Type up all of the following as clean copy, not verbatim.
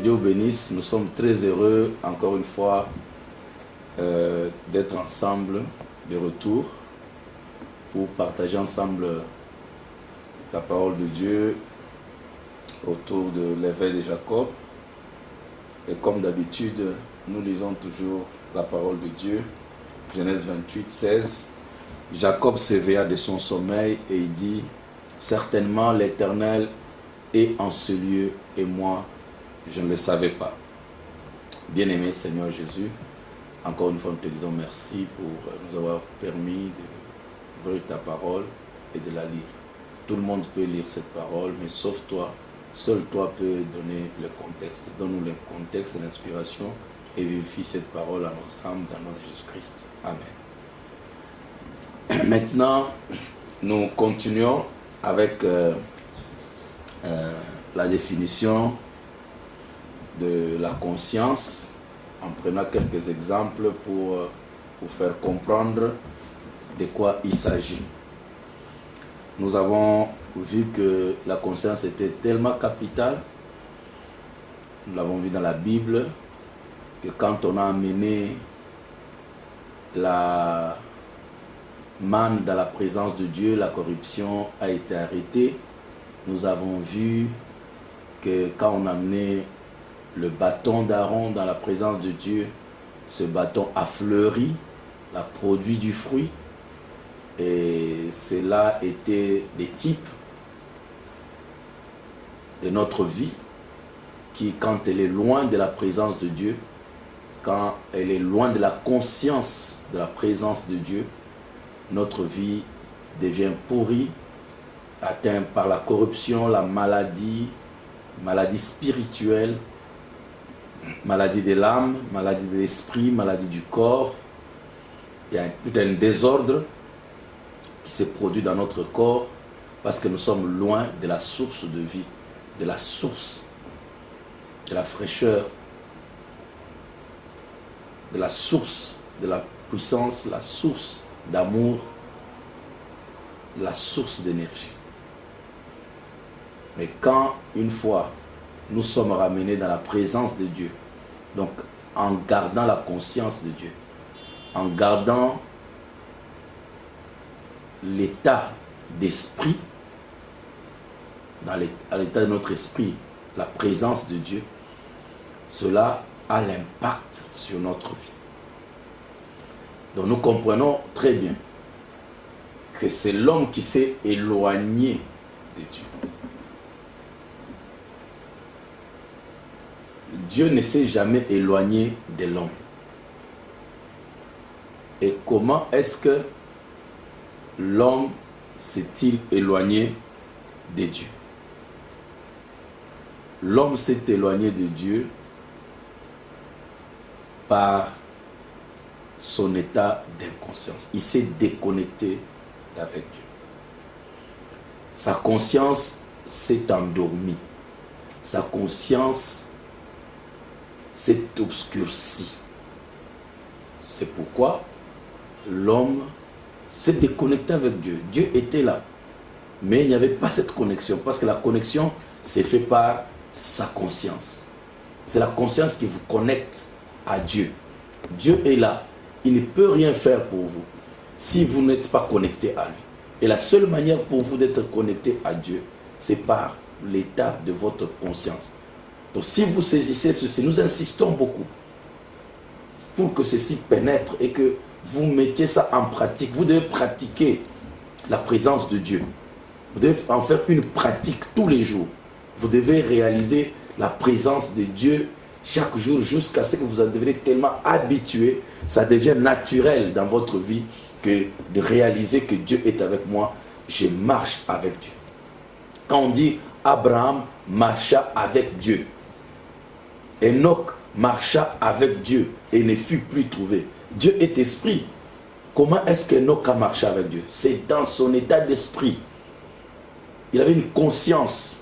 Dieu vous bénisse. Nous sommes très heureux, encore une fois, d'être ensemble de retour pour partager ensemble la parole de Dieu autour de l'éveil de Jacob. Et comme d'habitude, nous lisons toujours la parole de Dieu. Genèse 28, 16. Jacob s'éveilla de son sommeil et il dit: certainement l'Éternel est en ce lieu et moi, je ne le savais pas. Bien-aimé Seigneur Jésus, encore une fois, nous te disons merci pour nous avoir permis d'ouvrir ta parole et de la lire. Tout le monde peut lire cette parole, mais sauf toi, seul toi peux donner le contexte. Donne-nous le contexte et l'inspiration et vivifie cette parole à nos âmes dans le nom de Jésus-Christ. Amen. Maintenant, nous continuons avec la définition de la conscience en prenant quelques exemples pour vous faire comprendre de quoi il s'agit. Nous avons vu que la conscience était tellement capitale, nous l'avons vu dans la Bible, que quand on a amené la manne dans la présence de Dieu, la corruption a été arrêtée. Nous avons vu que quand on a amené le bâton d'Aaron dans la présence de Dieu, ce bâton a fleuri, a produit du fruit. Et cela était des types de notre vie qui, quand elle est loin de la présence de Dieu, quand elle est loin de la conscience de la présence de Dieu, notre vie devient pourrie, atteinte par la corruption, la maladie, maladie spirituelle, maladie de l'âme, maladie de l'esprit, maladie du corps. Il y a tout un désordre qui se produit dans notre corps parce que nous sommes loin de la source de vie, de la source de la fraîcheur, de la source de la puissance, la source d'amour, la source d'énergie. Mais quand, une fois, nous sommes ramenés dans la présence de Dieu, donc en gardant la conscience de Dieu, en gardant l'état d'esprit, à l'état de notre esprit, la présence de Dieu, cela a l'impact sur notre vie. Donc nous comprenons très bien que c'est l'homme qui s'est éloigné de Dieu. Dieu ne s'est jamais éloigné de l'homme. Et comment est-ce que l'homme s'est-il éloigné de Dieu? L'homme s'est éloigné de Dieu par son état d'inconscience. Il s'est déconnecté avec Dieu. Sa conscience s'est endormie. Sa conscience s'est obscurcie. C'est pourquoi l'homme s'est déconnecté avec Dieu. Dieu était là, mais il n'y avait pas cette connexion, parce que la connexion s'est faite par sa conscience. C'est la conscience qui vous connecte à Dieu. Dieu est là. Il ne peut rien faire pour vous si vous n'êtes pas connecté à lui. Et la seule manière pour vous d'être connecté à Dieu, c'est par l'état de votre conscience. Donc si vous saisissez ceci, nous insistons beaucoup pour que ceci pénètre et que vous mettiez ça en pratique. Vous devez pratiquer la présence de Dieu. Vous devez en faire une pratique tous les jours. Vous devez réaliser la présence de Dieu chaque jour jusqu'à ce que vous en devenez tellement habitué, ça devient naturel dans votre vie que de réaliser que Dieu est avec moi, je marche avec Dieu. Quand on dit Abraham marcha avec Dieu, Enoch marcha avec Dieu et ne fut plus trouvé. Dieu est esprit. Comment est-ce qu'Enoch a marché avec Dieu? C'est dans son état d'esprit. Il avait une conscience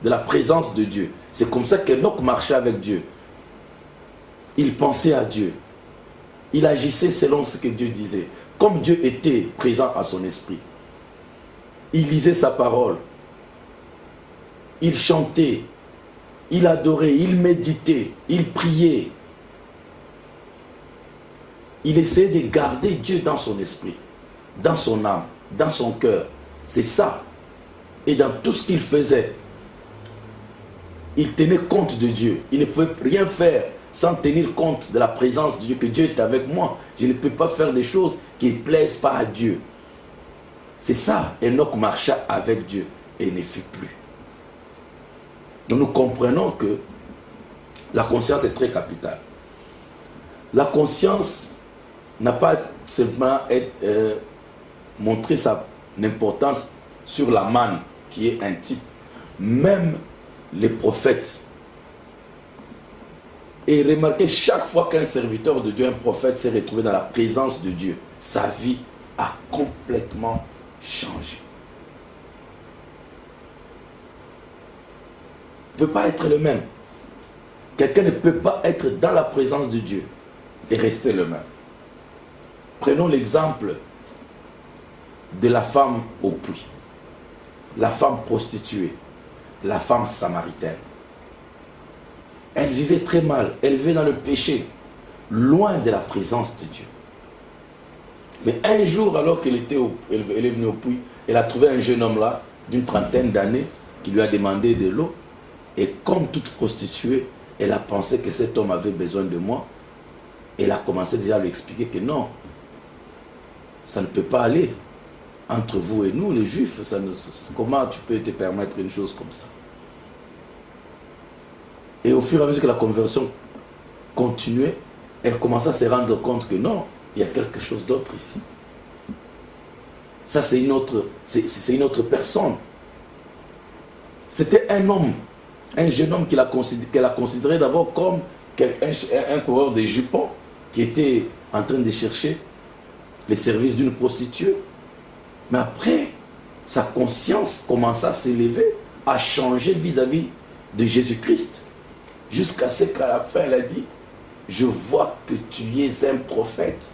de la présence de Dieu. C'est comme ça qu'Enoch marchait avec Dieu. Il pensait à Dieu. Il agissait selon ce que Dieu disait. Comme Dieu était présent à son esprit. Il lisait sa parole. Il chantait. il adorait, il méditait, il priait. Il essayait de garder Dieu dans son esprit, dans son âme, dans son cœur. C'est ça. Et dans tout ce qu'il faisait, il tenait compte de Dieu. Il ne pouvait rien faire sans tenir compte de la présence de Dieu, que Dieu est avec moi. Je ne peux pas faire des choses qui ne plaisent pas à Dieu. C'est ça. Enoch marcha avec Dieu et ne fut plus. Donc nous comprenons que la conscience est très capitale. La conscience n'a pas simplement montré sa importance sur la manne, qui est un type. Même les prophètes. Et remarquez, chaque fois qu'un serviteur de Dieu, un prophète, s'est retrouvé dans la présence de Dieu, sa vie a complètement changé. Il ne peut pas être le même. Quelqu'un ne peut pas être dans la présence de Dieu et rester le même. Prenons l'exemple de la femme au puits, la femme prostituée, la femme samaritaine. Elle vivait très mal, elle vivait dans le péché, loin de la présence de Dieu. Mais un jour, alors qu'elle est venue au puits, elle a trouvé un jeune homme là, d'une trentaine d'années, qui lui a demandé de l'eau. Et comme toute prostituée, elle a pensé que cet homme avait besoin de moi. Elle a commencé déjà à lui expliquer que non, ça ne peut pas aller entre vous et nous, les Juifs. Comment tu peux te permettre une chose comme ça? Et au fur et à mesure que la conversion continuait, elle commençait à se rendre compte que non, il y a quelque chose d'autre ici. Ça, c'est une autre personne. C'était un homme, un jeune homme qu'elle a considéré d'abord comme un coureur de jupons qui était en train de chercher les services d'une prostituée. Mais après, sa conscience commença à s'élever, à changer vis-à-vis de Jésus-Christ. Jusqu'à ce qu'à la fin, elle a dit, je vois que tu es un prophète.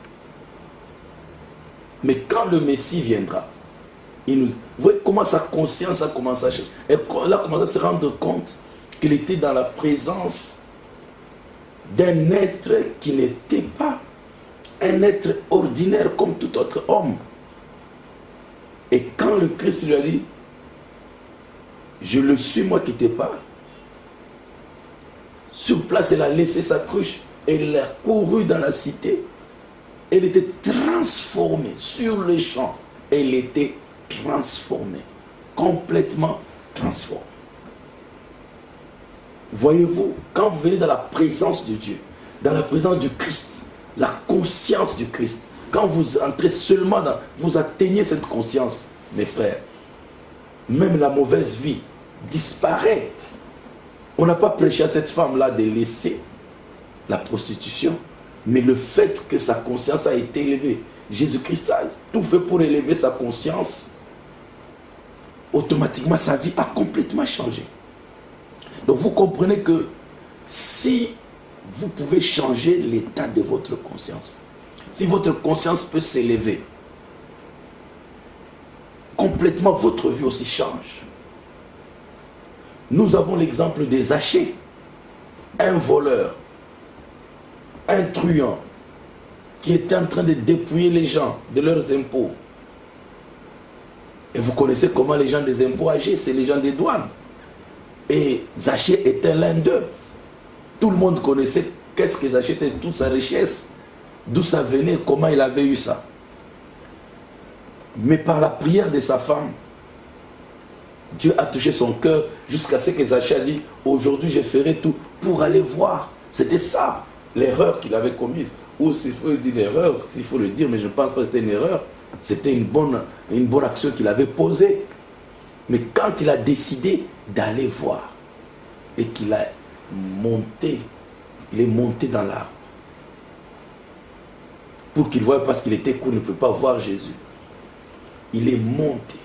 Mais quand le Messie viendra, vous voyez comment sa conscience a commencé à changer. Elle a commencé à se rendre compte qu'il était dans la présence d'un être qui n'était pas un être ordinaire comme tout autre homme. Et quand le Christ lui a dit, je le suis moi qui te parle, sur place elle a laissé sa cruche, elle a couru dans la cité, elle était transformée sur le champ, elle était transformée, complètement transformée. Voyez-vous, quand vous venez dans la présence de Dieu, dans la présence du Christ, la conscience du Christ, quand vous entrez seulement dans, vous atteignez cette conscience, mes frères, même la mauvaise vie disparaît. On n'a pas prêché à cette femme-là de laisser la prostitution, mais le fait que sa conscience a été élevée, Jésus-Christ a tout fait pour élever sa conscience, automatiquement sa vie a complètement changé. Donc vous comprenez que si vous pouvez changer l'état de votre conscience, si votre conscience peut s'élever, complètement votre vie aussi change. Nous avons l'exemple des Zachée, un voleur, un truand, qui était en train de dépouiller les gens de leurs impôts. Et vous connaissez comment les gens des impôts agissent, c'est les gens des douanes. Et Zachée était l'un d'eux. Tout le monde connaissait qu'est-ce que Zachée était, toute sa richesse, d'où ça venait, comment il avait eu ça. Mais par la prière de sa femme, Dieu a touché son cœur jusqu'à ce que Zachée a dit, aujourd'hui je ferai tout pour aller voir. C'était ça, l'erreur qu'il avait commise. Ou s'il faut dire l'erreur, s'il faut le dire, mais je ne pense pas que c'était une erreur. C'était une bonne action qu'il avait posée. Mais quand il a décidé d'aller voir et qu'il a monté, il est monté dans l'arbre pour qu'il voie, parce qu'il était court, il ne pouvait pas voir Jésus. Il est monté.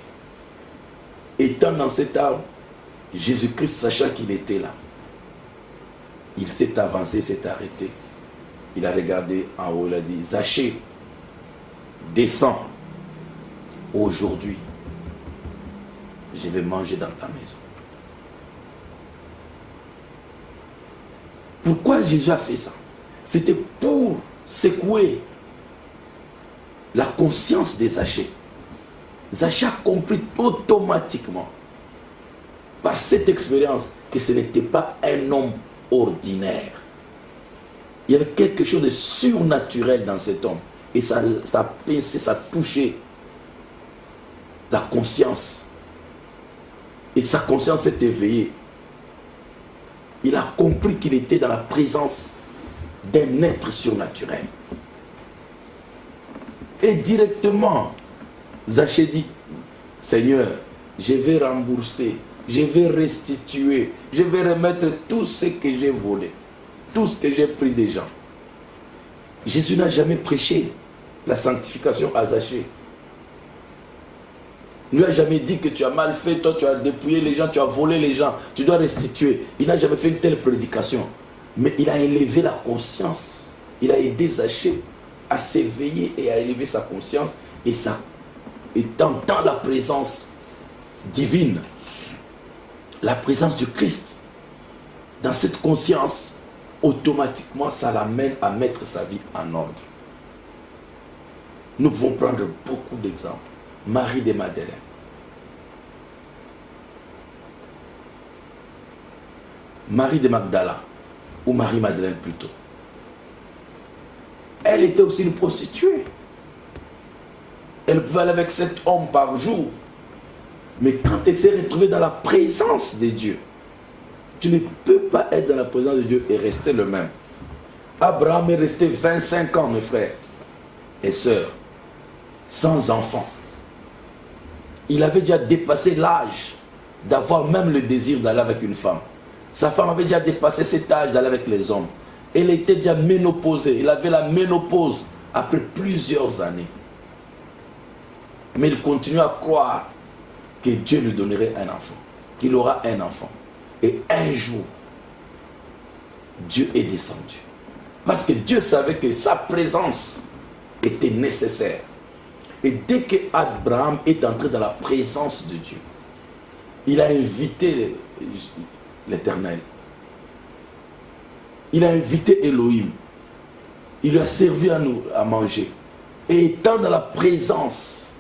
Étant dans cet arbre, Jésus-Christ, sachant qu'il était là, il s'est avancé, s'est arrêté. Il a regardé en haut, il a dit, Zachée, descends. Aujourd'hui, je vais manger dans ta maison. Pourquoi Jésus a fait ça? C'était pour secouer la conscience des Zachée. Zachée a compris automatiquement, par cette expérience, que ce n'était pas un homme ordinaire. Il y avait quelque chose de surnaturel dans cet homme. Et ça pincé, ça touchait la conscience. Et sa conscience s'est éveillée. Il a compris qu'il était dans la présence d'un être surnaturel. Et directement, Zachée dit, Seigneur, je vais rembourser, je vais restituer, je vais remettre tout ce que j'ai volé, tout ce que j'ai pris des gens. Jésus n'a jamais prêché la sanctification à Zachée. Il ne lui a jamais dit que tu as mal fait, toi tu as dépouillé les gens, tu as volé les gens, tu dois restituer. Il n'a jamais fait une telle prédication. Mais il a élevé la conscience. Il a aidé Zachée à s'éveiller et à élever sa conscience. Et étant dans la présence divine, la présence du Christ, dans cette conscience, automatiquement ça l'amène à mettre sa vie en ordre. Nous pouvons prendre beaucoup d'exemples. Marie de Madeleine. Marie de Magdala, ou Marie-Madeleine plutôt. Elle était aussi une prostituée. Elle pouvait aller avec 7 hommes par jour. Mais quand elle s'est retrouvée dans la présence de Dieu, tu ne peux pas être dans la présence de Dieu et rester le même. Abraham est resté 25 ans, mes frères et sœurs, sans enfant. Il avait déjà dépassé l'âge d'avoir même le désir d'aller avec une femme. Sa femme avait déjà dépassé cet âge d'aller avec les hommes. Elle était déjà ménopausée. Il avait la ménopause après plusieurs années. Mais il continue à croire que Dieu lui donnerait un enfant, qu'il aura un enfant. Et un jour, Dieu est descendu. Parce que Dieu savait que sa présence était nécessaire. Et dès que Abraham est entré dans la présence de Dieu, il a invité l'Éternel. Il a invité Elohim. Il lui a servi à manger. Et étant dans la présence,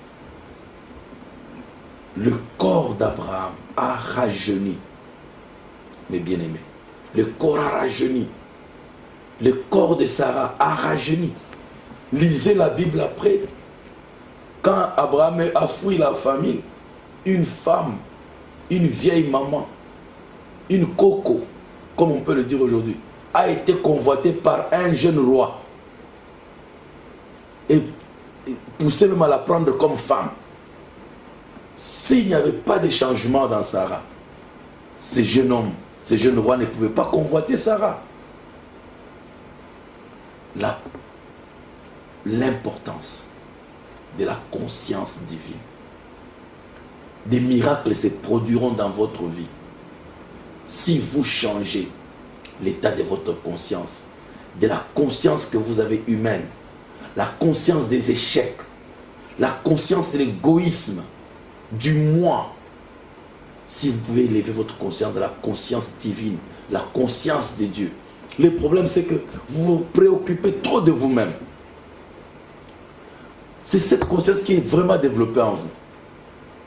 le corps d'Abraham a rajeuni. Mes bien-aimés, le corps a rajeuni. Le corps de Sarah a rajeuni. Lisez la Bible après. Quand Abraham a fui la famine, une femme, une vieille maman, une coco, comme on peut le dire aujourd'hui, a été convoitée par un jeune roi. Et poussé même à la prendre comme femme. S'il n'y avait pas de changement dans Sarah, ce jeune homme, ce jeune roi ne pouvait pas convoiter Sarah. Là, l'importance de la conscience divine. Des miracles se produiront dans votre vie si vous changez l'état de votre conscience, de la conscience que vous avez humaine, la conscience des échecs, la conscience de l'égoïsme, du moi. Si vous pouvez élever votre conscience à la conscience divine, la conscience de Dieu. Le problème, c'est que vous vous préoccupez trop de vous-même. C'est cette conscience qui est vraiment développée en vous.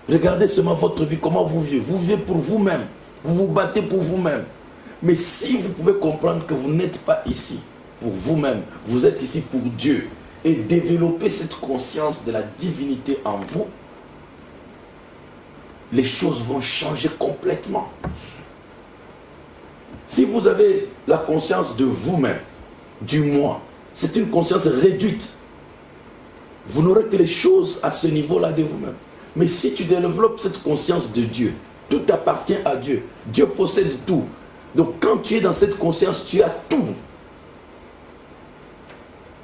Regardez seulement votre vie, comment vous vivez. Vous vivez pour vous-même. Vous vous battez pour vous-même. Mais si vous pouvez comprendre que vous n'êtes pas ici pour vous-même, vous êtes ici pour Dieu, et développer cette conscience de la divinité en vous, les choses vont changer complètement. Si vous avez la conscience de vous-même, du moi, c'est une conscience réduite. Vous n'aurez que les choses à ce niveau-là de vous-même. Mais si tu développes cette conscience de Dieu, tout appartient à Dieu. Dieu possède tout. Donc quand tu es dans cette conscience, tu as tout.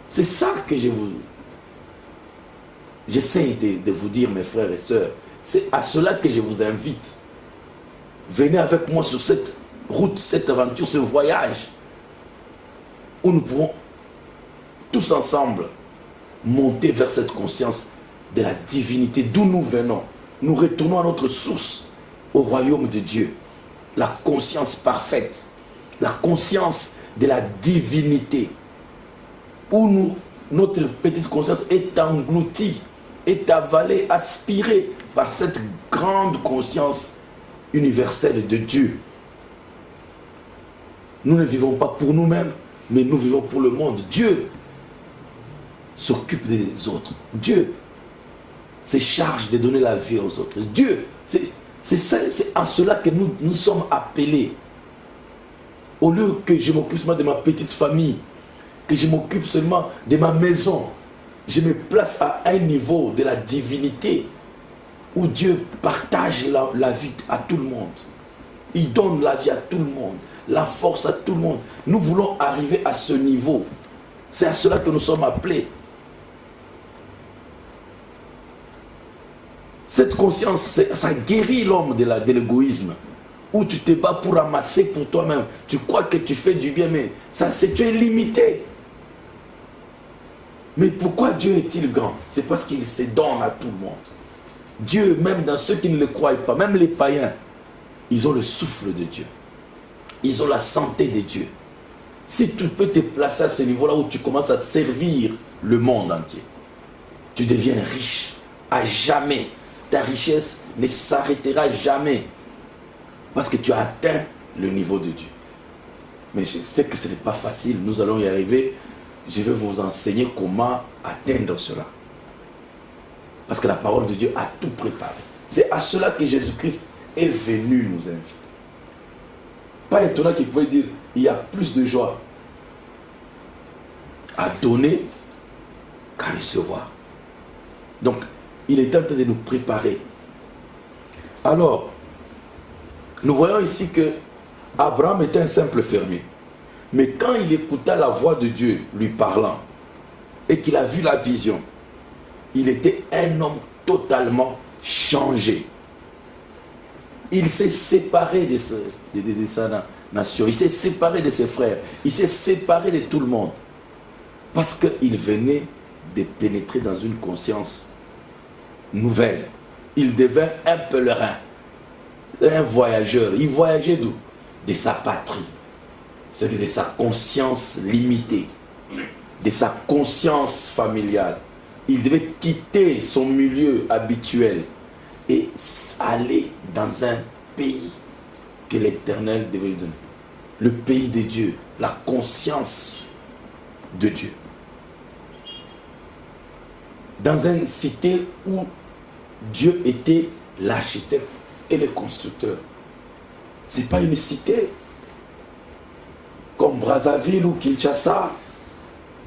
C'est ça que j'essaie de vous dire, mes frères et sœurs. C'est à cela que je vous invite. Venez avec moi sur cette route, cette aventure, ce voyage, où nous pouvons tous ensemble monter vers cette conscience de la divinité d'où nous venons. Nous retournons à notre source, au royaume de Dieu. La conscience parfaite, la conscience de la divinité, où notre petite conscience est engloutie, est avalée, aspirée par cette grande conscience universelle de Dieu. Nous ne vivons pas pour nous-mêmes, mais nous vivons pour le monde. Dieu s'occupe des autres. Dieu se charge de donner la vie aux autres. Dieu, c'est à cela que nous sommes appelés. Au lieu que je m'occupe seulement de ma petite famille, que je m'occupe seulement de ma maison, je me place à un niveau de la divinité où Dieu partage la vie à tout le monde. Il donne la vie à tout le monde, la force à tout le monde. Nous voulons arriver à ce niveau. C'est à cela que nous sommes appelés. Cette conscience, ça guérit l'homme de l'égoïsme. Où tu te bats pour ramasser pour toi-même. Tu crois que tu fais du bien, mais tu es limité. Mais pourquoi Dieu est-il grand? C'est parce qu'il se donne à tout le monde. Dieu, même dans ceux qui ne le croient pas, même les païens, ils ont le souffle de Dieu. Ils ont la santé de Dieu. Si tu peux te placer à ce niveau-là où tu commences à servir le monde entier, tu deviens riche à jamais. Ta richesse ne s'arrêtera jamais. Parce que tu as atteint le niveau de Dieu. Mais je sais que ce n'est pas facile. Nous allons y arriver. Je vais vous enseigner comment atteindre cela. Parce que la parole de Dieu a tout préparé. C'est à cela que Jésus-Christ est venu nous inviter. Pas étonnant qu'il pouvait dire, il y a plus de joie à donner qu'à recevoir. Donc, il est en train de nous préparer. Alors, nous voyons ici que Abraham était un simple fermier. Mais quand il écouta la voix de Dieu lui parlant et qu'il a vu la vision, il était un homme totalement changé. Il s'est séparé de sa nation, il s'est séparé de ses frères, il s'est séparé de tout le monde. Parce qu'il venait de pénétrer dans une conscience nouvelle. Il devint un pèlerin, un voyageur. Il voyageait d'où? De sa patrie. C'est de sa conscience limitée, de sa conscience familiale. Il devait quitter son milieu habituel et aller dans un pays que l'Éternel devait lui donner. Le pays de Dieu, la conscience de Dieu. Dans une cité où Dieu était l'architecte et le constructeur. Ce n'est pas une cité comme Brazzaville ou Kinshasa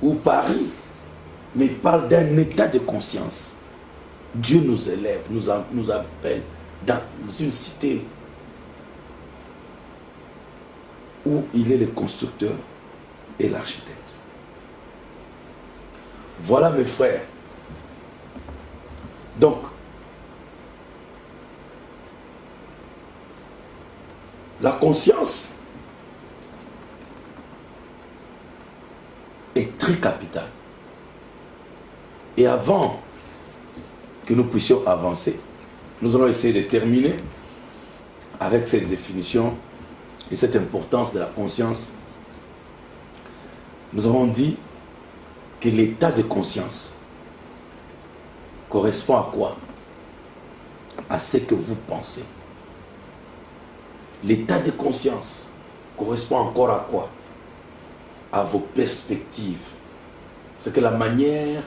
ou Paris, mais il parle d'un état de conscience. Dieu nous élève, nous appelle dans une cité où il est le constructeur et l'architecte. Voilà mes frères. Donc, la conscience est très capitale. Et avant que nous puissions avancer, nous allons essayer de terminer avec cette définition et cette importance de la conscience. Nous avons dit que l'état de conscience correspond à quoi? À ce que vous pensez. L'état de conscience correspond encore à quoi? À vos perspectives. C'est que la manière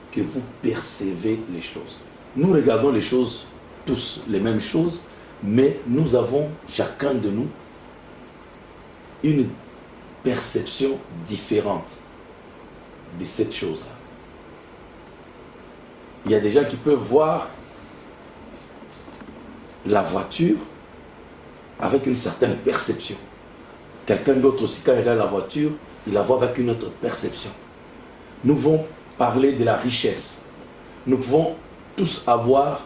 que vous percevez les choses. Nous regardons les choses, tous les mêmes choses, mais nous avons, chacun de nous, une perception différente de cette chose-là. Il y a des gens qui peuvent voir la voiture avec une certaine perception. Quelqu'un d'autre aussi, quand il regarde la voiture, il la voit avec une autre perception. Nous pouvons parler de la richesse. Nous pouvons tous avoir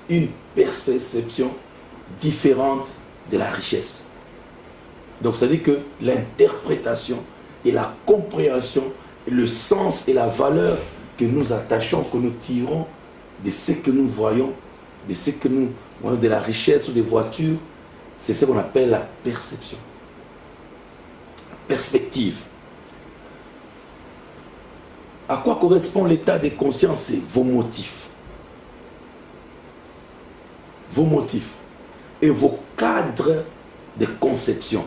une perception différente de la richesse. Donc, ça dit que l'interprétation et la compréhension, et le sens et la valeur que nous attachons, que nous tirons de ce que nous voyons, de ce que nous voyons de la richesse ou des voitures, c'est ce qu'on appelle la perception. perspective. À quoi correspond l'état de conscience? C'est vos motifs. Vos motifs et vos cadres de conception.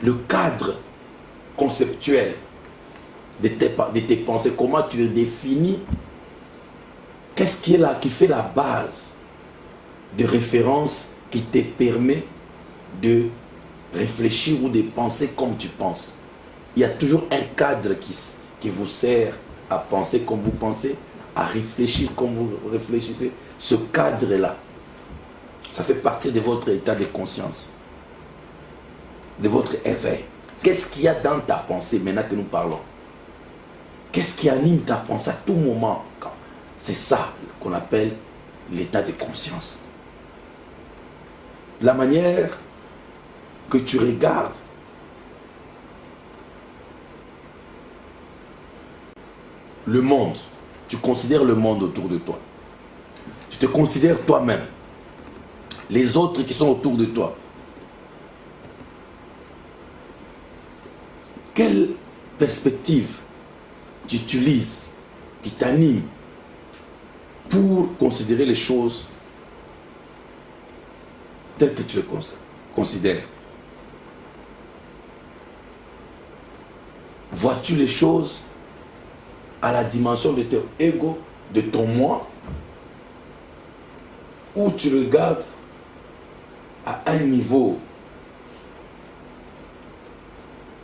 Le cadre conceptuel de tes pensées, comment tu le définis? Qu'est-ce qui est là, qui fait la base de référence qui te permet de réfléchir ou de penser comme tu penses? Il y a toujours un cadre qui vous sert à penser comme vous pensez, à réfléchir comme vous réfléchissez. Ce cadre-là, ça fait partie de votre état de conscience, de votre éveil. Qu'est-ce qu'il y a dans ta pensée maintenant que nous parlons? Qu'est-ce qui anime ta pensée à tout moment? C'est ça qu'on appelle l'état de conscience. La manière que tu regardes le monde, tu considères le monde autour de toi. Tu te considères toi-même, les autres qui sont autour de toi. Quelle perspective tu utilises, qui t'anime pour considérer les choses telles que tu les considères? Vois-tu les choses à la dimension de ton ego, de ton moi, ou tu regardes à un niveau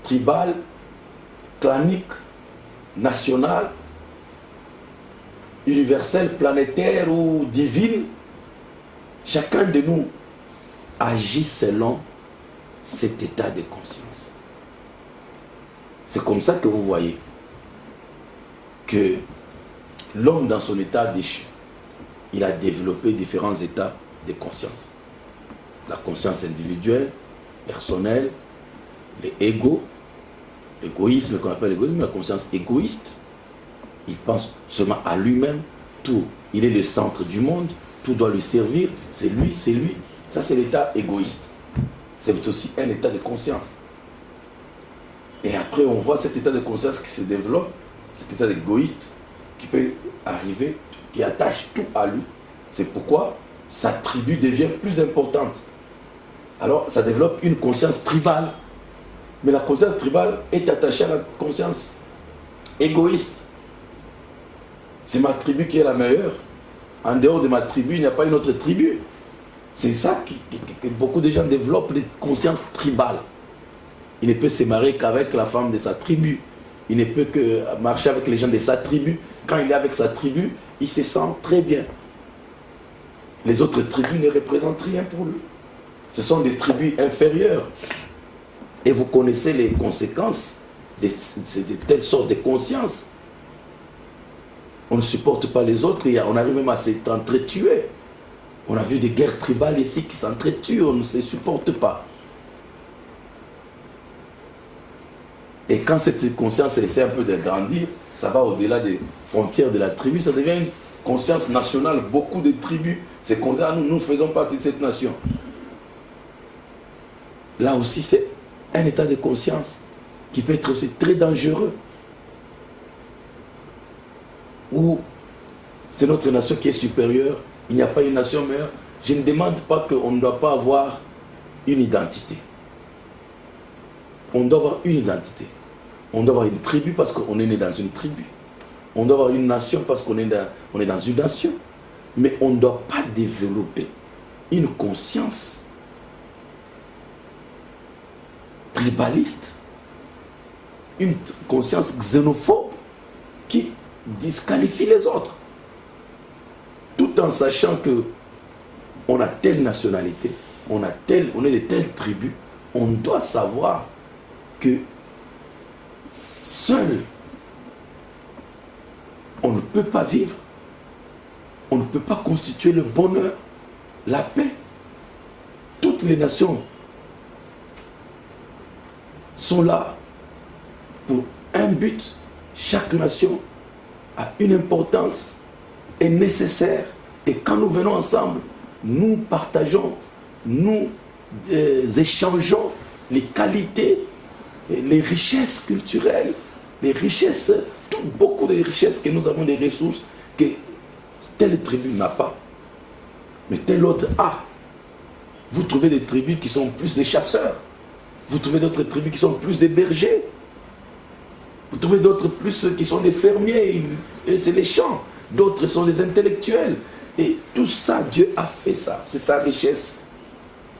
tribal, clanique, national, universel, planétaire ou divine? Chacun de nous agit selon cet état de conscience. C'est comme ça que vous voyez que l'homme dans son état déchu, il a développé différents états de conscience. La conscience individuelle, personnelle, l'égo, l'égoïsme qu'on appelle l'égoïsme, la conscience égoïste. Il pense seulement à lui-même, tout. Il est le centre du monde, tout doit lui servir, c'est lui, c'est lui. Ça, c'est l'état égoïste. C'est aussi un état de conscience. Et après, on voit cet état de conscience qui se développe, cet état égoïste qui peut arriver, qui attache tout à lui. C'est pourquoi sa tribu devient plus importante. Alors, ça développe une conscience tribale. Mais la conscience tribale est attachée à la conscience égoïste. C'est ma tribu qui est la meilleure. En dehors de ma tribu, il n'y a pas une autre tribu. C'est ça que beaucoup de gens développent, des consciences tribales. Il ne peut se marier qu'avec la femme de sa tribu. Il ne peut que marcher avec les gens de sa tribu. Quand il est avec sa tribu, il se sent très bien. Les autres tribus ne représentent rien pour lui. Ce sont des tribus inférieures. Et vous connaissez les conséquences de telle sorte de conscience. On ne supporte pas les autres et on arrive même à s'entretuer. On a vu des guerres tribales ici qui s'entretuent, on ne se supporte pas. Et quand cette conscience essaie un peu de grandir, ça va au-delà des frontières de la tribu, ça devient une conscience nationale. Beaucoup de tribus, c'est comme ça, nous faisons partie de cette nation. Là aussi, c'est un état de conscience qui peut être aussi très dangereux. Où c'est notre nation qui est supérieure, il n'y a pas une nation meilleure. Je ne demande pas qu'on ne doit pas avoir une identité. On doit avoir une identité. On doit avoir une tribu parce qu'on est né dans une tribu. On doit avoir une nation parce qu'on est dans une nation. Mais on ne doit pas développer une conscience tribaliste, une conscience xénophobe qui disqualifie les autres. Tout en sachant que on a telle nationalité, on est de telle tribu, on doit savoir que seul on ne peut pas vivre, on ne peut pas constituer le bonheur, la paix. Toutes les nations sont là pour un but. Chaque nation a une importance, est nécessaire. Et quand nous venons ensemble, nous partageons, nous échangeons les qualités, les richesses culturelles, les richesses, beaucoup de richesses que nous avons, des ressources que telle tribu n'a pas, mais telle autre a. Vous trouvez des tribus qui sont plus des chasseurs, vous trouvez d'autres tribus qui sont plus des bergers, vous trouvez d'autres plus qui sont des fermiers, et c'est les champs, d'autres sont des intellectuels. Et tout ça, Dieu a fait ça, c'est sa richesse.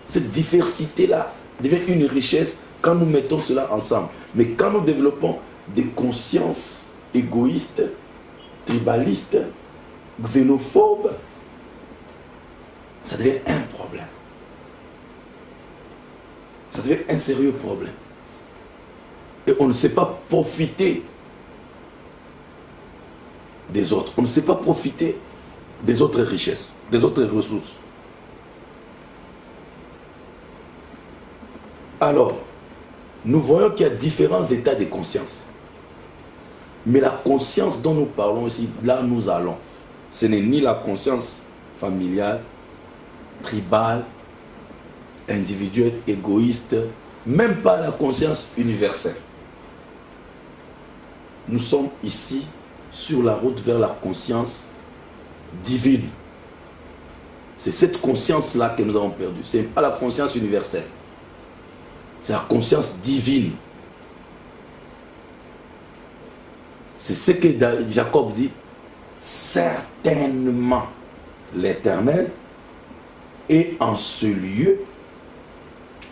Cette diversité-là devient une richesse quand nous mettons cela ensemble. Mais quand nous développons des consciences égoïstes, tribalistes, xénophobes, ça devient un problème. Ça devient un sérieux problème. Et on ne sait pas profiter des autres. On ne sait pas profiter des autres richesses, des autres ressources. Alors, nous voyons qu'il y a différents états de conscience. Mais la conscience dont nous parlons ici, là nous allons, ce n'est ni la conscience familiale, tribale, individuelle, égoïste, même pas la conscience universelle. Nous sommes ici sur la route vers la conscience divine. C'est cette conscience-là que nous avons perdue. Ce n'est pas la conscience universelle. C'est la conscience divine. C'est ce que Jacob dit. Certainement l'Éternel est en ce lieu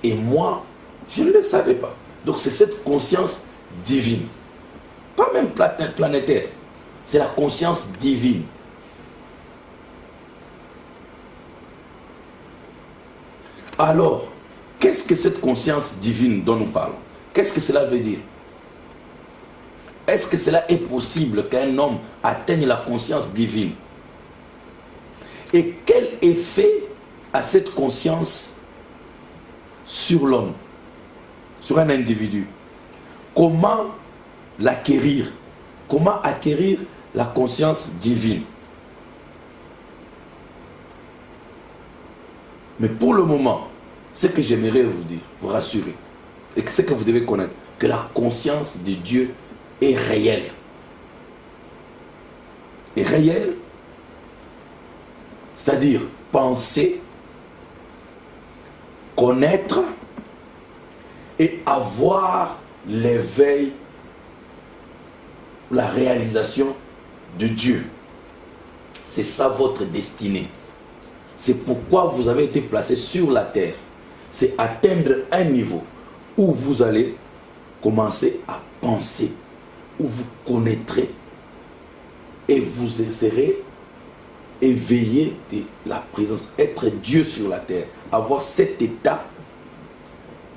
et moi, je ne le savais pas. Donc c'est cette conscience divine. Pas même planétaire. C'est la conscience divine. Alors, qu'est-ce que cette conscience divine dont nous parlons? Qu'est-ce que cela veut dire? Est-ce que cela est possible qu'un homme atteigne la conscience divine? Et quel effet a cette conscience sur l'homme, sur un individu? Comment l'acquérir? Comment acquérir la conscience divine? Mais pour le moment, ce que j'aimerais vous dire, vous rassurer, et ce que vous devez connaître, que la conscience de Dieu est réelle. Et réelle, c'est-à-dire penser, connaître et avoir l'éveil, la réalisation de Dieu. C'est ça votre destinée. C'est pourquoi vous avez été placé sur la terre. C'est atteindre un niveau où vous allez commencer à penser, où vous connaîtrez et vous serez éveillé de la présence, être Dieu sur la terre, avoir cet état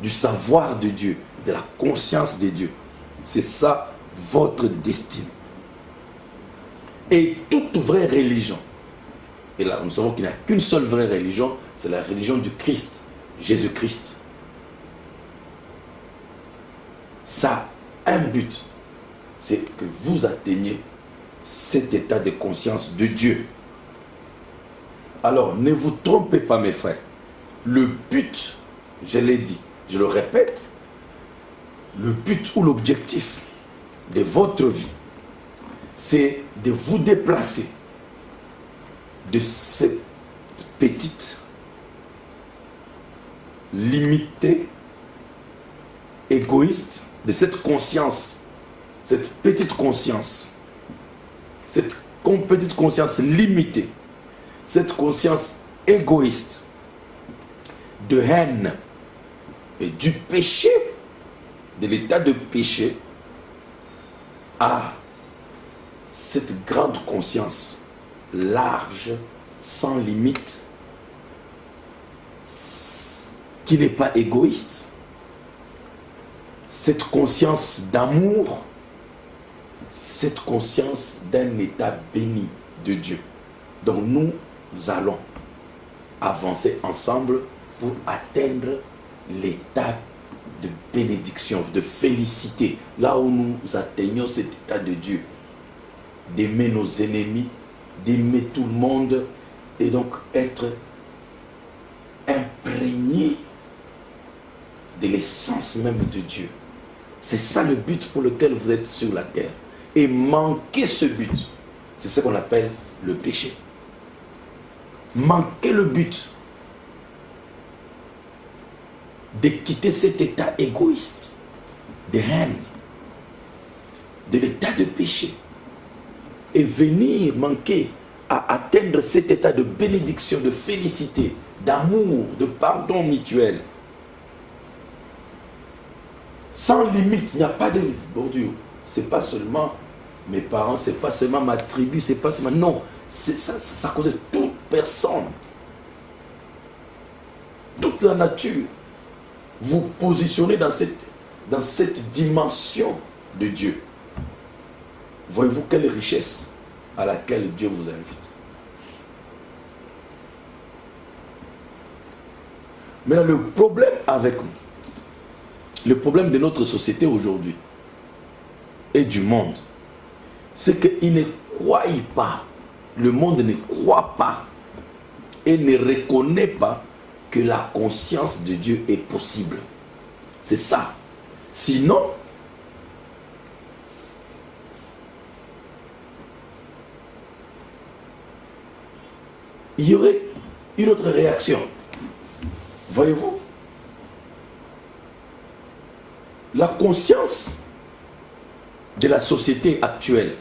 du savoir de Dieu, de la conscience de Dieu. C'est ça votre destinée. Et toute vraie religion, et là nous savons qu'il n'y a qu'une seule vraie religion, c'est la religion du Christ, Jésus-Christ. Ça a un but, c'est que vous atteigniez cet état de conscience de Dieu. Alors ne vous trompez pas mes frères, le but, je l'ai dit, je le répète, le but ou l'objectif de votre vie, c'est de vous déplacer de cette petite, limitée, égoïste, de cette conscience, cette petite conscience limitée, cette conscience égoïste, de haine et du péché, de l'état de péché, à cette grande conscience large, sans limite, qui n'est pas égoïste, cette conscience d'amour, cette conscience d'un état béni de Dieu. Donc nous allons avancer ensemble pour atteindre l'état de bénédiction, de félicité, là où nous atteignons cet état de Dieu, d'aimer nos ennemis, d'aimer tout le monde, et donc être imprégné de l'essence même de Dieu. C'est ça le but pour lequel vous êtes sur la terre. Et manquer ce but, c'est ce qu'on appelle le péché. Manquer le but de quitter cet état égoïste, de haine, de l'état de péché, et venir manquer à atteindre cet état de bénédiction, de félicité, d'amour, de pardon mutuel. Sans limite, il n'y a pas de... Bon Dieu, c'est pas seulement mes parents, c'est pas seulement ma tribu, c'est pas seulement... Non, ça concerne toute personne. Toute la nature. Vous positionnez dans cette dimension de Dieu. Voyez-vous quelle richesse à laquelle Dieu vous invite. Mais le problème avec nous, le problème de notre société aujourd'hui et du monde, c'est qu'ils ne croient pas, le monde ne croit pas et ne reconnaît pas que la conscience de Dieu est possible. C'est ça. Sinon, il y aurait une autre réaction. Voyez-vous, la conscience de la société actuelle,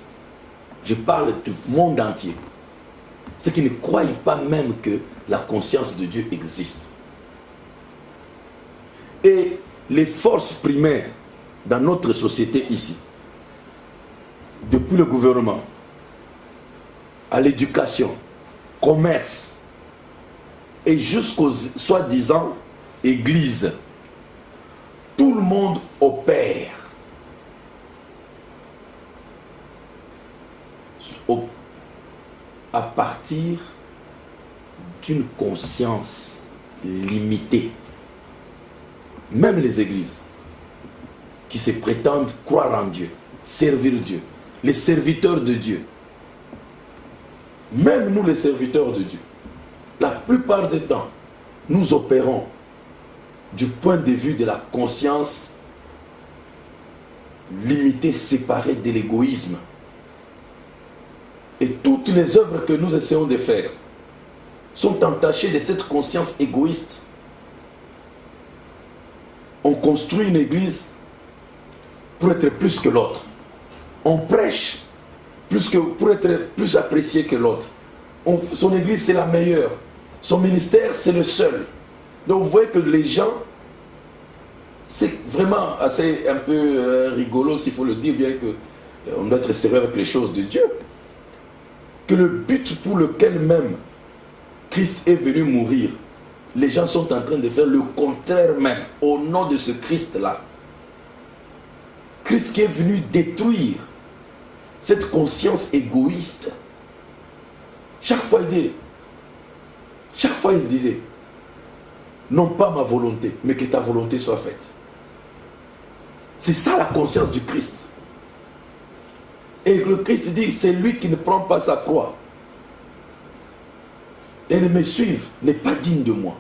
je parle du monde entier, c'est qu'ils ne croient pas même que la conscience de Dieu existe. Et les forces primaires dans notre société ici, depuis le gouvernement, à l'éducation, commerce, et jusqu'aux soi-disant églises, tout le monde opère à partir d'une conscience limitée. Même les églises qui se prétendent croire en Dieu, servir Dieu, les serviteurs de Dieu, même nous les serviteurs de Dieu, la plupart du temps, nous opérons du point de vue de la conscience limitée, séparée de l'égoïsme. Et toutes les œuvres que nous essayons de faire sont entachées de cette conscience égoïste. On construit une église pour être plus que l'autre. On prêche pour être plus apprécié que l'autre. Son église, c'est la meilleure. Son ministère, c'est le seul. Donc vous voyez que les gens, c'est vraiment assez un peu rigolo, s'il faut le dire, bien qu'on doit être sérieux avec les choses de Dieu. Que le but pour lequel même Christ est venu mourir, les gens sont en train de faire le contraire même, au nom de ce Christ-là. Christ qui est venu détruire cette conscience égoïste. Chaque fois il disait, non pas ma volonté, mais que ta volonté soit faite. C'est ça la conscience du Christ. Et le Christ dit, c'est lui qui ne prend pas sa croix et ne me suive n'est pas digne de moi.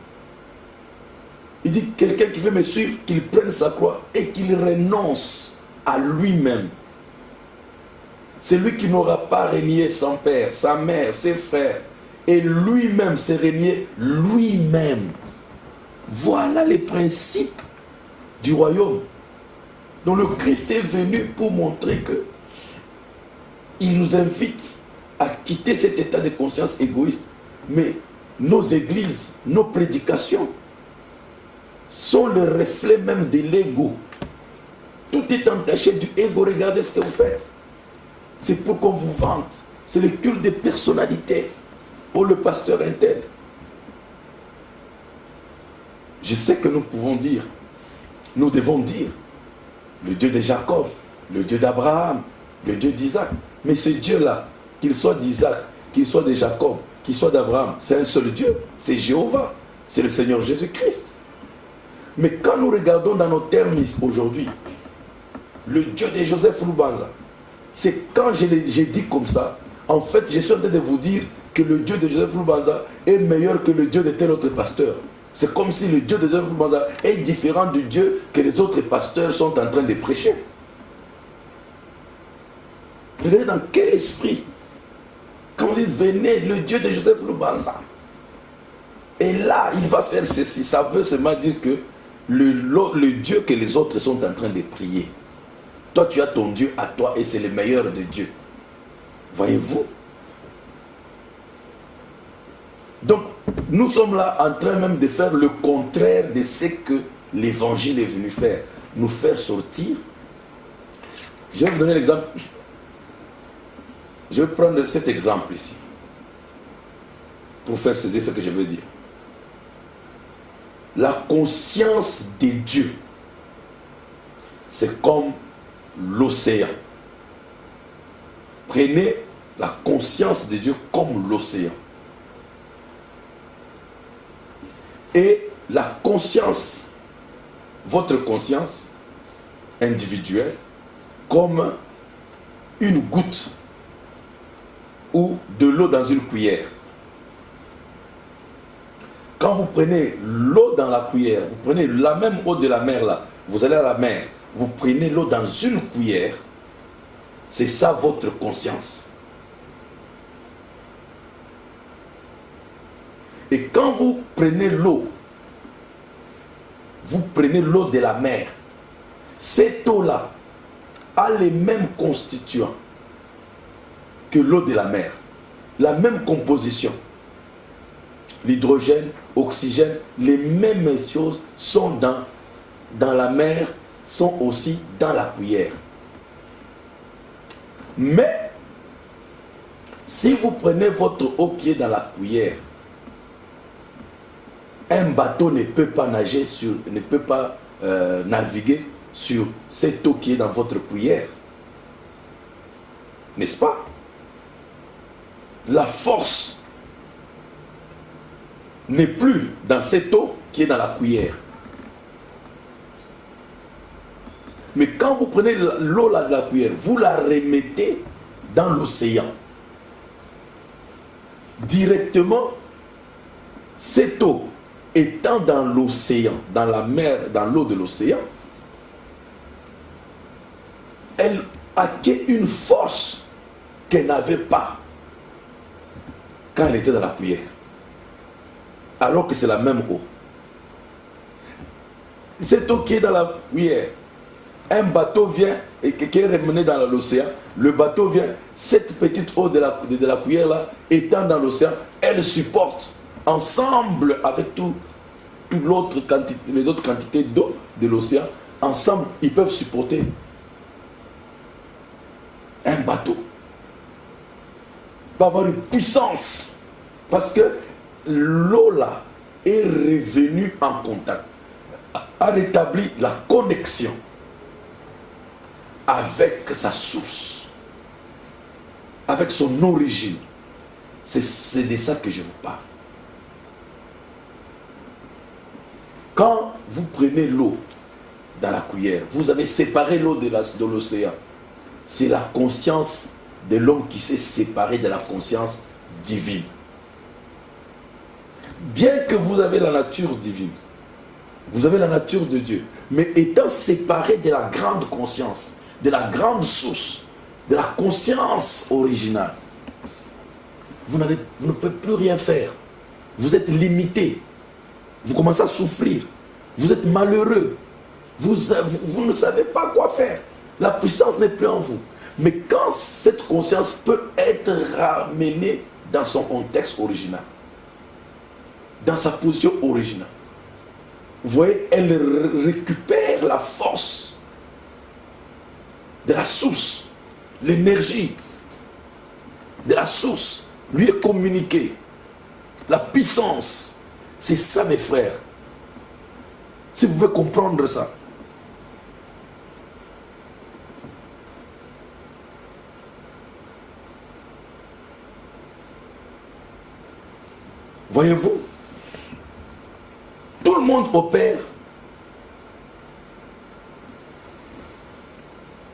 Il dit, quelqu'un qui veut me suivre, qu'il prenne sa croix et qu'il renonce à lui-même. C'est lui qui n'aura pas régné son père, sa mère, ses frères, et lui-même s'est régné lui-même. Voilà les principes du royaume. Donc le Christ est venu pour montrer que il nous invite à quitter cet état de conscience égoïste. Mais nos églises, nos prédications sont le reflet même de l'ego. Tout est entaché du ego. Regardez ce que vous faites. C'est pour qu'on vous vante. C'est le culte des personnalités. Oh, le pasteur intel. Je sais que nous pouvons dire, nous devons dire, le Dieu de Jacob, le Dieu d'Abraham, le Dieu d'Isaac. Mais ce Dieu-là, qu'il soit d'Isaac, qu'il soit de Jacob, qu'il soit d'Abraham, c'est un seul Dieu, c'est Jéhovah, c'est le Seigneur Jésus-Christ. Mais quand nous regardons dans nos termes aujourd'hui, le Dieu de Joseph Lubanza, c'est quand j'ai dit comme ça, en fait, je suis en train de vous dire que le Dieu de Joseph Lubanza est meilleur que le Dieu de tel autre pasteur. C'est comme si le Dieu de Joseph Lubanza est différent du Dieu que les autres pasteurs sont en train de prêcher. Regardez dans quel esprit. Quand vous dites, venez, le Dieu de Joseph Lubanza. Et là, il va faire ceci. Ça veut seulement dire que le Dieu que les autres sont en train de prier. Toi, tu as ton Dieu à toi et c'est le meilleur de Dieu. Voyez-vous? Donc, nous sommes là en train même de faire le contraire de ce que l'évangile est venu faire. Nous faire sortir. Je vais vous donner l'exemple. Je vais prendre cet exemple ici. Pour faire saisir ce que je veux dire. La conscience de Dieu, c'est comme l'océan. Prenez la conscience de Dieu comme l'océan. Et la conscience, votre conscience individuelle, comme une goutte ou de l'eau dans une cuillère. Quand vous prenez l'eau dans la cuillère, vous prenez la même eau de la mer là, vous allez à la mer, vous prenez l'eau dans une cuillère, c'est ça votre conscience. Et quand vous prenez l'eau de la mer, cette eau-là a les mêmes constituants que l'eau de la mer, la même composition. L'hydrogène, oxygène, les mêmes choses sont dans la mer, sont aussi dans la cuillère. Mais, si vous prenez votre eau qui est dans la cuillère, un bateau ne peut pas nager ne peut pas naviguer sur cette eau qui est dans votre cuillère. N'est-ce pas? La force n'est plus dans cette eau qui est dans la cuillère. Mais quand vous prenez l'eau de la cuillère, vous la remettez dans l'océan. Directement, cette eau étant dans l'océan, dans la mer, dans l'eau de l'océan, elle acquiert une force qu'elle n'avait pas quand elle était dans la cuillère. Alors que c'est la même eau. Cette eau qui est dans la cuillère, un bateau vient et qui est ramené dans l'océan, le bateau vient, cette petite eau de la cuillère là, étant dans l'océan, elle supporte ensemble avec les autres quantités d'eau de l'océan, ensemble, ils peuvent supporter un bateau. Il peut avoir une puissance. Parce que l'eau là est revenue en contact, a rétabli la connexion avec sa source, avec son origine. C'est de ça que je vous parle. Quand vous prenez l'eau dans la cuillère, vous avez séparé l'eau de l'océan. C'est la conscience de l'homme qui s'est séparé de la conscience divine. Bien que vous avez la nature divine, vous avez la nature de Dieu, mais étant séparé de la grande conscience, de la grande source, de la conscience originale, vous ne pouvez plus rien faire. Vous êtes limité. Vous commencez à souffrir. Vous êtes malheureux. Vous ne savez pas quoi faire. La puissance n'est plus en vous. Mais quand cette conscience peut être ramenée dans son contexte original, dans sa position originale, vous voyez, elle récupère la force de la source, l'énergie de la source lui est communiquée. La puissance, c'est ça mes frères. Si vous pouvez comprendre ça. Voyez-vous, tout le monde opère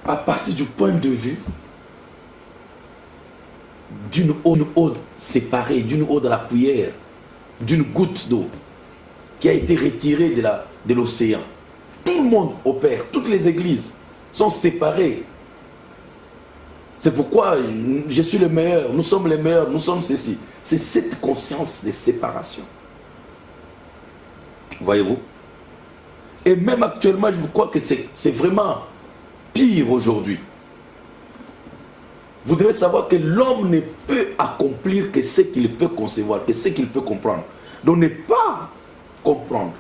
à partir du point de vue d'une eau séparée, d'une eau de la cuillère, d'une goutte d'eau. qui a été retiré de l'océan. Tout le monde opère, toutes les églises sont séparées. C'est pourquoi je suis le meilleur, nous sommes les meilleurs, nous sommes ceci. C'est cette conscience de séparation. Voyez-vous? Et même actuellement, je crois que c'est vraiment pire aujourd'hui. Vous devez savoir que l'homme ne peut accomplir que ce qu'il peut concevoir, que ce qu'il peut comprendre. Donc ne pas comprendre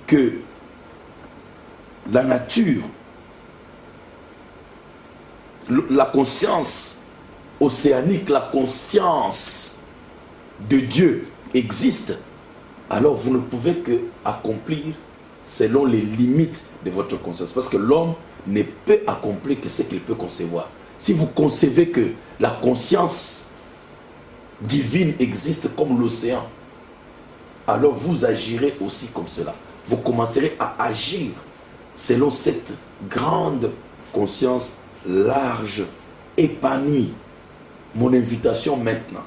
que la nature, la conscience océanique, la conscience de Dieu existe, alors vous ne pouvez que accomplir selon les limites de votre conscience. Parce que l'homme ne peut accomplir que ce qu'il peut concevoir. Si vous concevez que la conscience divine existe comme l'océan, alors vous agirez aussi comme cela. Vous commencerez à agir selon cette grande conscience large, épanouie. Mon invitation maintenant,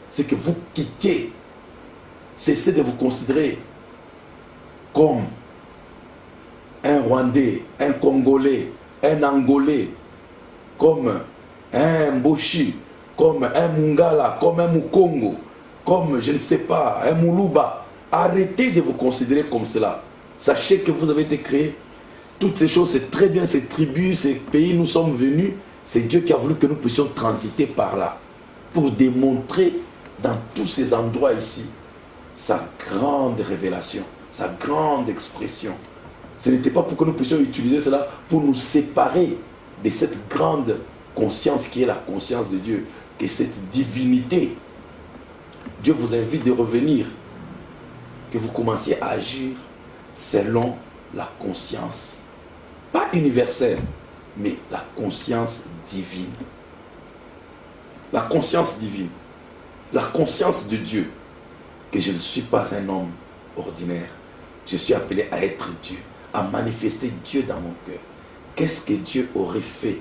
c'est que vous quittiez, cessez de vous considérer comme un Rwandais, un Congolais, un Angolais, comme un Mboshi, comme un Mungala, comme un Mukongo, comme, je ne sais pas, un Muluba. Arrêtez de vous considérer comme cela. Sachez que vous avez été créé. Toutes ces choses, c'est très bien, ces tribus, ces pays, nous sommes venus. C'est Dieu qui a voulu que nous puissions transiter par là pour démontrer dans tous ces endroits ici sa grande révélation, sa grande expression. Ce n'était pas pour que nous puissions utiliser cela pour nous séparer de cette grande conscience qui est la conscience de Dieu, qui est cette divinité. Dieu vous invite de revenir, que vous commenciez à agir selon la conscience, pas universelle, mais la conscience divine. La conscience divine, la conscience de Dieu, que je ne suis pas un homme ordinaire, je suis appelé à être Dieu, à manifester Dieu dans mon cœur. Qu'est-ce que Dieu aurait fait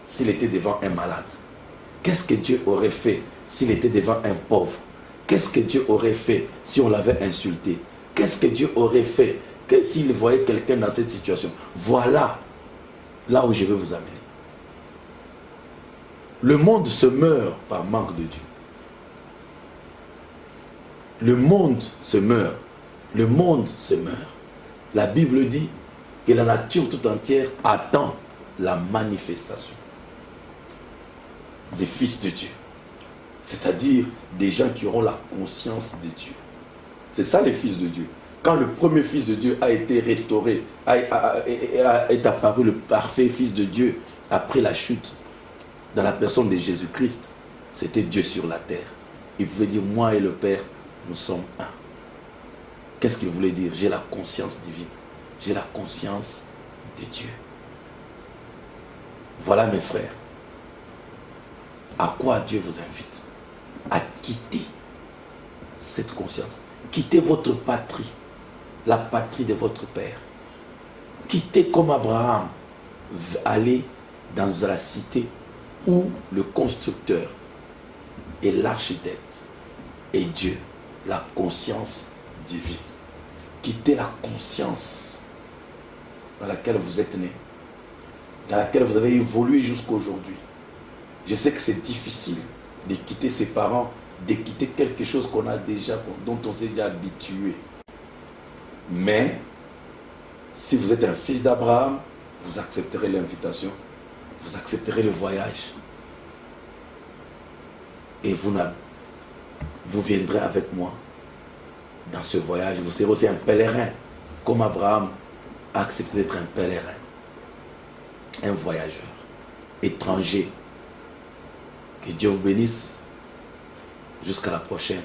s'il était devant un malade? Qu'est-ce que Dieu aurait fait s'il était devant un pauvre? Qu'est-ce que Dieu aurait fait si on l'avait insulté? Qu'est-ce que Dieu aurait fait s'il voyait quelqu'un dans cette situation? Voilà là où je veux vous amener. Le monde se meurt par manque de Dieu. Le monde se meurt. Le monde se meurt. La Bible dit que la nature tout entière attend la manifestation des fils de Dieu. C'est-à-dire des gens qui auront la conscience de Dieu. C'est ça les fils de Dieu. Quand le premier fils de Dieu a été restauré, est apparu le parfait fils de Dieu après la chute, dans la personne de Jésus-Christ, c'était Dieu sur la terre. Il pouvait dire, moi et le Père, nous sommes un. Qu'est-ce qu'il voulait dire? J'ai la conscience divine. J'ai la conscience de Dieu. Voilà mes frères. À quoi Dieu vous invite? À quitter cette conscience. Quittez votre patrie, la patrie de votre Père. Quittez comme Abraham, allez dans la cité où le constructeur et l'architecte est Dieu, la conscience divine. Quittez la conscience dans laquelle vous êtes né, dans laquelle vous avez évolué jusqu'à aujourd'hui. Je sais que c'est difficile de quitter ses parents, de quitter quelque chose qu'on a déjà, dont on s'est déjà habitué. Mais, si vous êtes un fils d'Abraham, vous accepterez l'invitation, vous accepterez le voyage. Et vous viendrez avec moi dans ce voyage. Vous serez aussi un pèlerin, comme Abraham a accepté d'être un pèlerin, un voyageur, étranger. Que Dieu vous bénisse. Jusqu'à la prochaine.